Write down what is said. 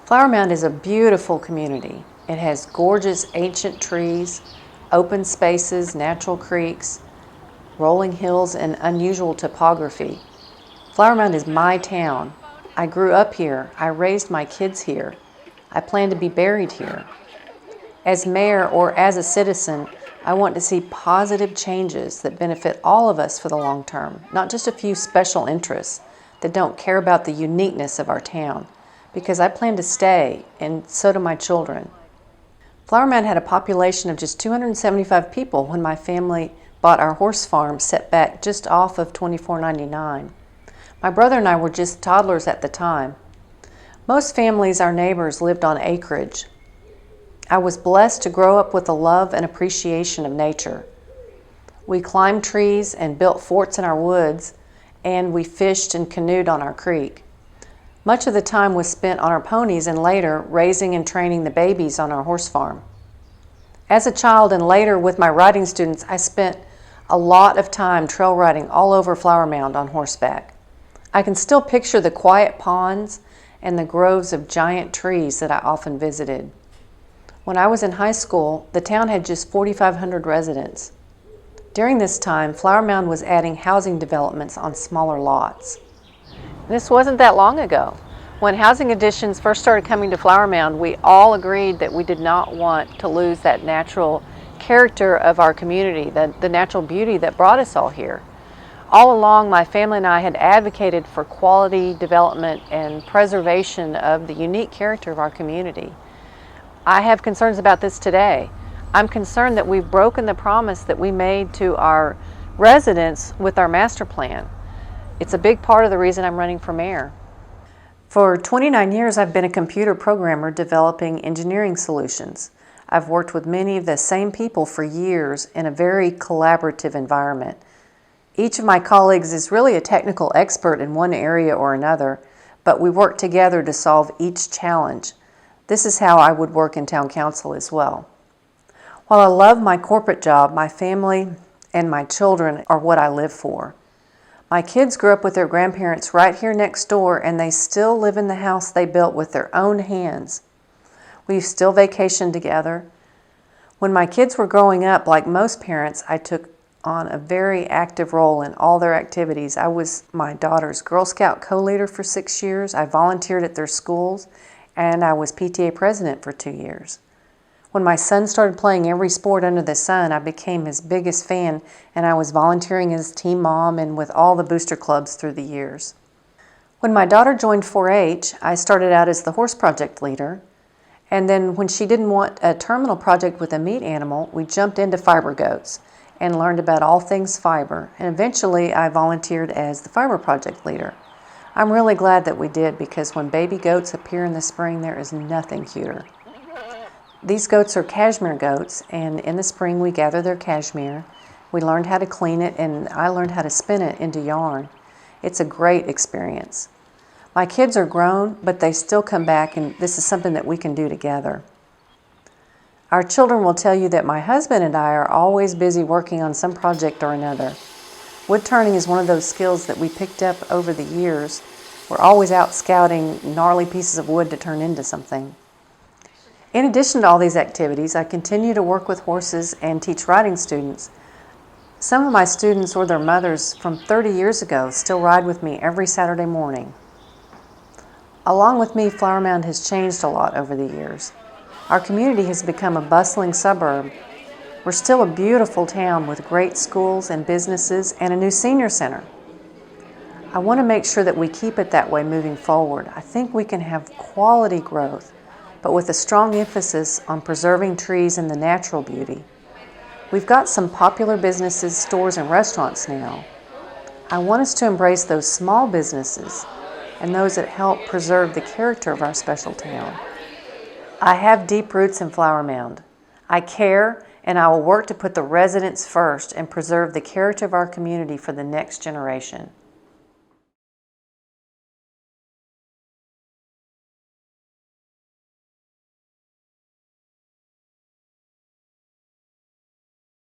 Flower Mound is a beautiful community. It has gorgeous ancient trees, open spaces, natural creeks, rolling hills, and unusual topography. Flower Mound is my town. I grew up here. I raised my kids here. I plan to be buried here. As mayor or as a citizen, I want to see positive changes that benefit all of us for the long term, not just a few special interests that don't care about the uniqueness of our town, because I plan to stay, and so do my children. Flower Mound had a population of just 275 people when my family bought our horse farm set back just off of 2499. My brother and I were just toddlers at the time. Most families, our neighbors, lived on acreage. I was blessed to grow up with a love and appreciation of nature. We climbed trees and built forts in our woods, and we fished and canoed on our creek. Much of the time was spent on our ponies and later raising and training the babies on our horse farm. As a child and later with my riding students, I spent a lot of time trail riding all over Flower Mound on horseback. I can still picture the quiet ponds and the groves of giant trees that I often visited. When I was in high school, the town had just 4,500 residents. During this time, Flower Mound was adding housing developments on smaller lots. This wasn't that long ago. When housing additions first started coming to Flower Mound, we all agreed that we did not want to lose that natural character of our community, the natural beauty that brought us all here. All along, my family and I had advocated for quality development and preservation of the unique character of our community. I have concerns about this today. I'm concerned that we've broken the promise that we made to our residents with our master plan. It's a big part of the reason I'm running for mayor. For 29 years, I've been a computer programmer developing engineering solutions. I've worked with many of the same people for years in a very collaborative environment. Each of my colleagues is really a technical expert in one area or another, but we work together to solve each challenge. This is how I would work in town council as well. While I love my corporate job, my family and my children are what I live for. My kids grew up with their grandparents right here next door, and they still live in the house they built with their own hands. We've still vacationed together. When my kids were growing up, like most parents, I took on a very active role in all their activities. I was my daughter's Girl Scout co-leader for 6 years. I volunteered at their schools, and I was PTA president for 2 years. When my son started playing every sport under the sun, I became his biggest fan, and I was volunteering as team mom and with all the booster clubs through the years. When my daughter joined 4-H, I started out as the horse project leader, and then when she didn't want a terminal project with a meat animal, we jumped into fiber goats and learned about all things fiber, and eventually I volunteered as the fiber project leader. I'm really glad that we did, because when baby goats appear in the spring, there is nothing cuter. These goats are cashmere goats, and in the spring we gather their cashmere. We learned how to clean it, and I learned how to spin it into yarn. It's a great experience. My kids are grown, but they still come back, and this is something that we can do together. Our children will tell you that my husband and I are always busy working on some project or another. Wood turning is one of those skills that we picked up over the years. We're always out scouting gnarly pieces of wood to turn into something. In addition to all these activities, I continue to work with horses and teach riding students. Some of my students or their mothers from 30 years ago still ride with me every Saturday morning. Along with me, Flower Mound has changed a lot over the years. Our community has become a bustling suburb. We're still a beautiful town with great schools and businesses and a new senior center. I want to make sure that we keep it that way moving forward. I think we can have quality growth, but with a strong emphasis on preserving trees and the natural beauty. We've got some popular businesses, stores, and restaurants now. I want us to embrace those small businesses and those that help preserve the character of our special town. I have deep roots in Flower Mound. I care, and I will work to put the residents first and preserve the character of our community for the next generation.